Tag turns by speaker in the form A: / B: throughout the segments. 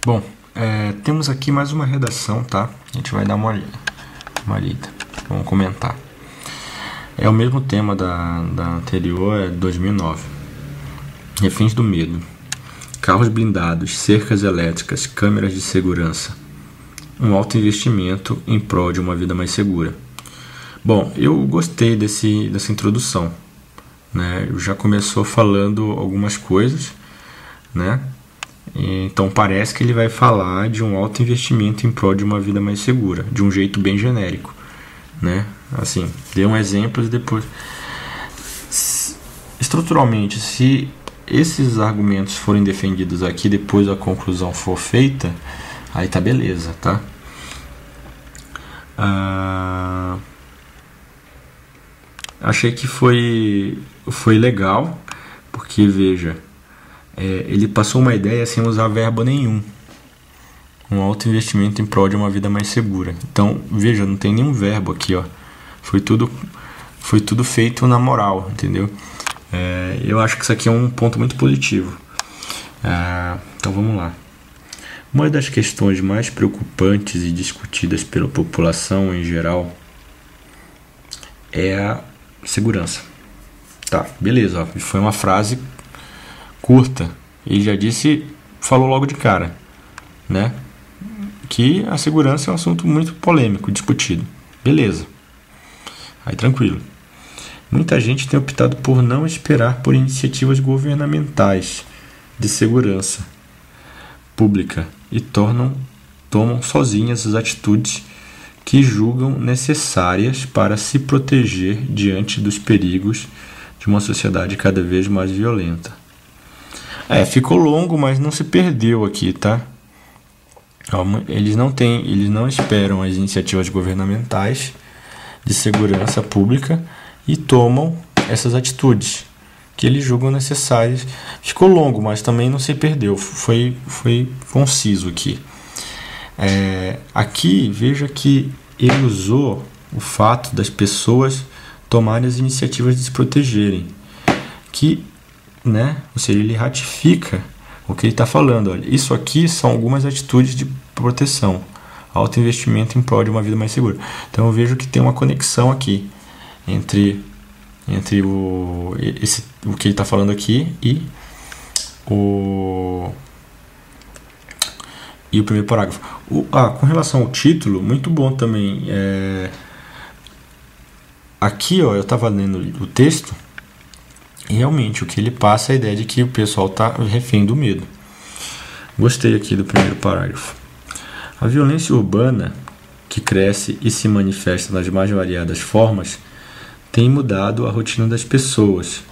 A: Bom, temos aqui mais uma redação, tá? A gente vai dar uma lida. Vamos comentar. É o mesmo tema da anterior, é 2009. Reféns do medo. Carros blindados, cercas elétricas, câmeras de segurança. Um alto investimento em prol de uma vida mais segura. Bom, eu gostei dessa introdução, né? Já começou falando algumas coisas, né? Então parece que ele vai falar de um alto investimento em prol de uma vida mais segura, de um jeito bem genérico, né? Assim, dê um exemplo e depois... Estruturalmente, se esses argumentos forem defendidos aqui, depois a conclusão for feita, aí tá beleza, tá? Achei que foi legal, porque veja, ele passou uma ideia sem usar verbo nenhum. Um alto investimento em prol de uma vida mais segura. Então, veja, não tem nenhum verbo aqui, ó. Foi tudo feito na moral, entendeu? Eu acho que isso aqui é um ponto muito positivo. Então vamos lá. Uma das questões mais preocupantes e discutidas pela população em geral é a segurança. Tá, beleza, ó. Foi uma frase curta. Ele já falou logo de cara, né? Que a segurança é um assunto muito polêmico, discutido. Beleza. Aí tranquilo. Muita gente tem optado por não esperar por iniciativas governamentais de segurança pública e tomam sozinhas as atitudes que julgam necessárias para se proteger diante dos perigos de uma sociedade cada vez mais violenta. Ficou longo, mas não se perdeu aqui, tá? Eles não esperam as iniciativas governamentais de segurança pública e tomam essas atitudes que eles julgam necessárias. Ficou longo, mas também não se perdeu. Foi conciso aqui. Aqui, veja que ele usou o fato das pessoas tomarem as iniciativas de se protegerem. Né? Ou seja, ele ratifica o que ele está falando. Olha, isso aqui são algumas atitudes de proteção. Alto investimento em prol de uma vida mais segura. Então eu vejo que tem uma conexão aqui entre o que ele está falando aqui e o primeiro parágrafo. Com relação ao título, muito bom também. Aqui, ó, eu estava lendo o texto e realmente o que ele passa é a ideia de que o pessoal está refém do medo. Gostei aqui do primeiro parágrafo. A violência urbana, que cresce e se manifesta nas mais variadas formas, tem mudado a rotina das pessoas,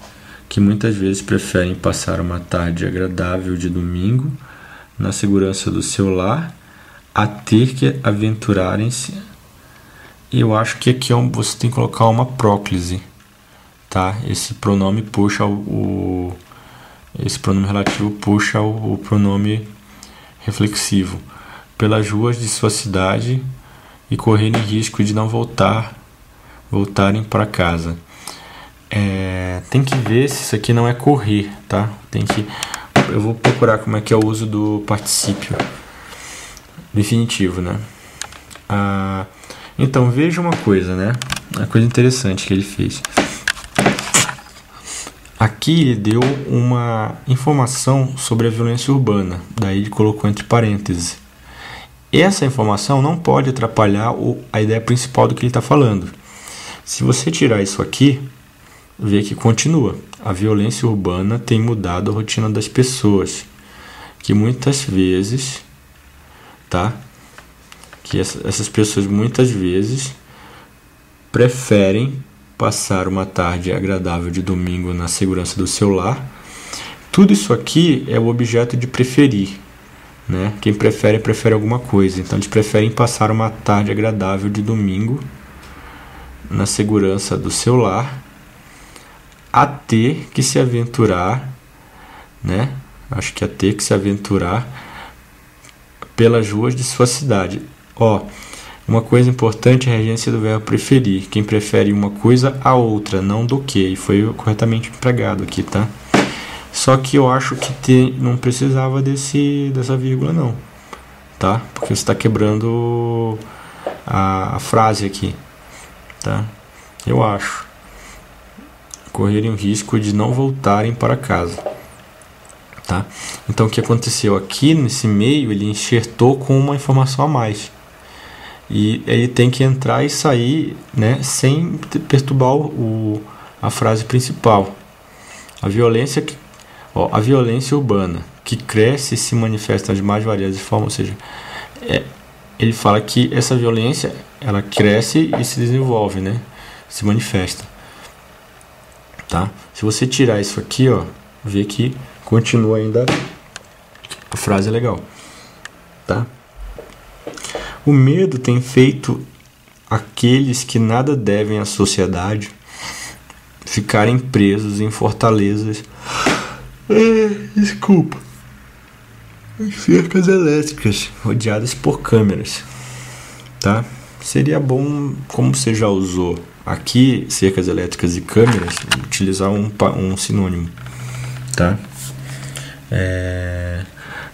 A: que muitas vezes preferem passar uma tarde agradável de domingo na segurança do seu lar, a ter que aventurarem-se. Eu acho que aqui você tem que colocar uma próclise, tá? Esse pronome puxa esse pronome relativo puxa o pronome reflexivo. Pelas ruas de sua cidade e correrem risco de não voltarem para casa. Tem que ver se isso aqui não é correr, tá? Eu vou procurar como é que é o uso do particípio definitivo, né? Então veja uma coisa, né? Uma coisa interessante que ele fez. Aqui ele deu uma informação sobre a violência urbana, daí ele colocou entre parênteses. Essa informação não pode atrapalhar a ideia principal do que ele está falando. Se você tirar isso aqui, vê que continua. A violência urbana tem mudado a rotina das pessoas, que muitas vezes, tá? Que essas pessoas muitas vezes preferem passar uma tarde agradável de domingo na segurança do seu lar. Tudo isso aqui é o objeto de preferir, né? Quem prefere alguma coisa. Então eles preferem passar uma tarde agradável de domingo na segurança do seu lar a ter que se aventurar, né? Acho que a ter que se aventurar pelas ruas de sua cidade. Uma coisa importante é a regência do verbo preferir. Quem prefere uma coisa a outra, não do que. E foi corretamente empregado aqui, tá? Só que eu acho que não precisava dessa vírgula, não. tá? Porque você está quebrando a frase aqui, tá? Eu acho. Correrem o risco de não voltarem para casa, tá? Então o que aconteceu aqui nesse meio, ele enxertou com uma informação a mais. E ele tem que entrar e sair, né, sem perturbar a frase principal. A violência urbana que cresce e se manifesta nas mais variadas formas, ou seja, ele fala que essa violência ela cresce e se desenvolve, né, se manifesta, tá? Se você tirar isso aqui, ó, vê que continua ainda a frase é legal, tá? O medo tem feito aqueles que nada devem à sociedade ficarem presos em fortalezas, em cercas elétricas rodeadas por câmeras, tá? Seria bom, como você já usou aqui cercas elétricas e câmeras, utilizar um sinônimo, tá?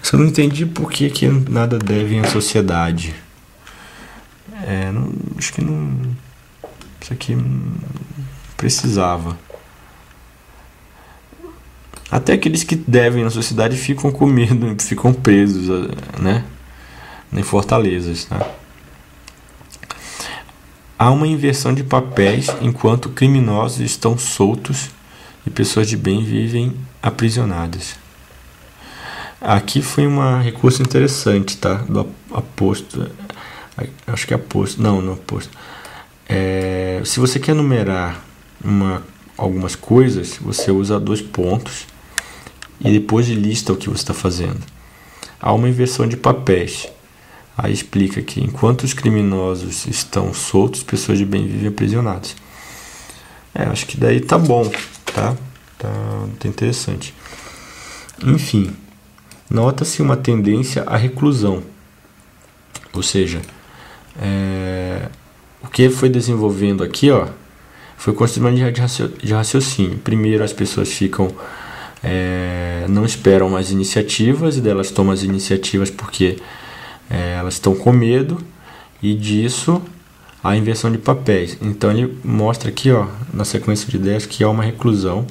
A: Só não entendi por que nada devem à sociedade. Acho que não. Isso aqui não precisava. Até aqueles que devem na sociedade ficam com medo, ficam presos, né, em fortalezas, tá? Há uma inversão de papéis enquanto criminosos estão soltos e pessoas de bem vivem aprisionadas. Aqui foi um recurso interessante, tá? Do aposto. Acho que é aposto. Não aposto. Se você quer numerar algumas coisas, você usa 2 pontos e depois lista o que você está fazendo. Há uma inversão de papéis. Aí explica que enquanto os criminosos estão soltos, pessoas de bem vivem aprisionadas. Acho que daí tá bom, tá? Tá interessante. Enfim, nota-se uma tendência à reclusão. Ou seja, o que foi desenvolvendo aqui, ó, foi construindo de raciocínio. Primeiro as pessoas ficam, não esperam mais iniciativas, e delas tomam as iniciativas porque elas estão com medo, e disso a inversão de papéis. Então ele mostra aqui, ó, na sequência de ideias, que há uma reclusão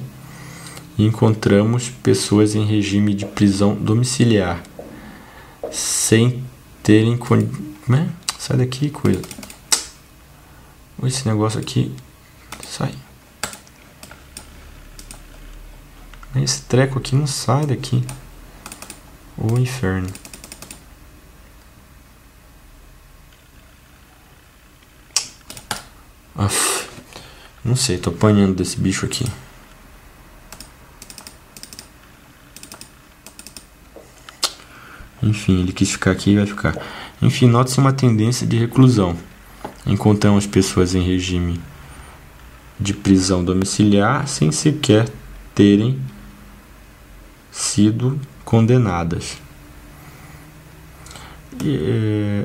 A: e encontramos pessoas em regime de prisão domiciliar sem terem sai daqui, coisa. Esse negócio aqui sai. Esse treco aqui não sai daqui. O inferno. Não sei, tô apanhando desse bicho aqui. Enfim, ele quis ficar aqui e vai ficar. Enfim, nota-se uma tendência de reclusão. Encontramos pessoas em regime de prisão domiciliar sem sequer terem sido condenadas.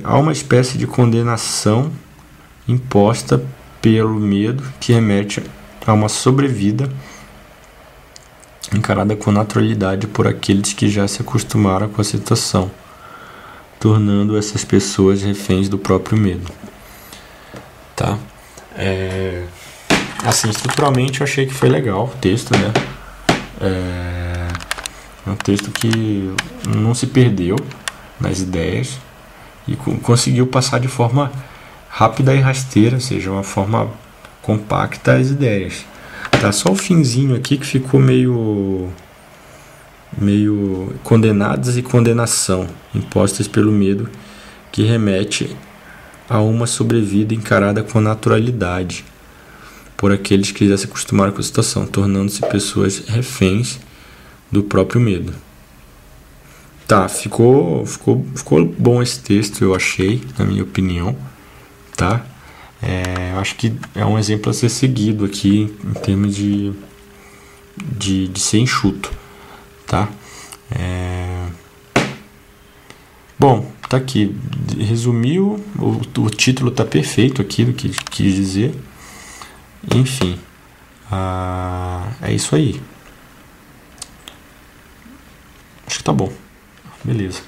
A: Há uma espécie de condenação imposta pelo medo que remete a uma sobrevida encarada com naturalidade por aqueles que já se acostumaram com a situação, tornando essas pessoas reféns do próprio medo. Tá? Assim, estruturalmente eu achei que foi legal o texto, né? É um texto que não se perdeu nas ideias e conseguiu passar de forma rápida e rasteira, ou seja, uma forma compacta as ideias. Tá só o finzinho aqui que ficou meio condenadas e condenação impostas pelo medo que remete a uma sobrevida encarada com naturalidade por aqueles que já se acostumaram com a situação, tornando-se pessoas reféns do próprio medo. Tá, ficou bom esse texto, eu achei, na minha opinião, tá? Eu acho que é um exemplo a ser seguido aqui em termos de ser enxuto, tá? Bom, tá aqui, resumiu, o título tá perfeito aqui do que quis dizer. Enfim, é isso aí. Acho que tá bom, beleza.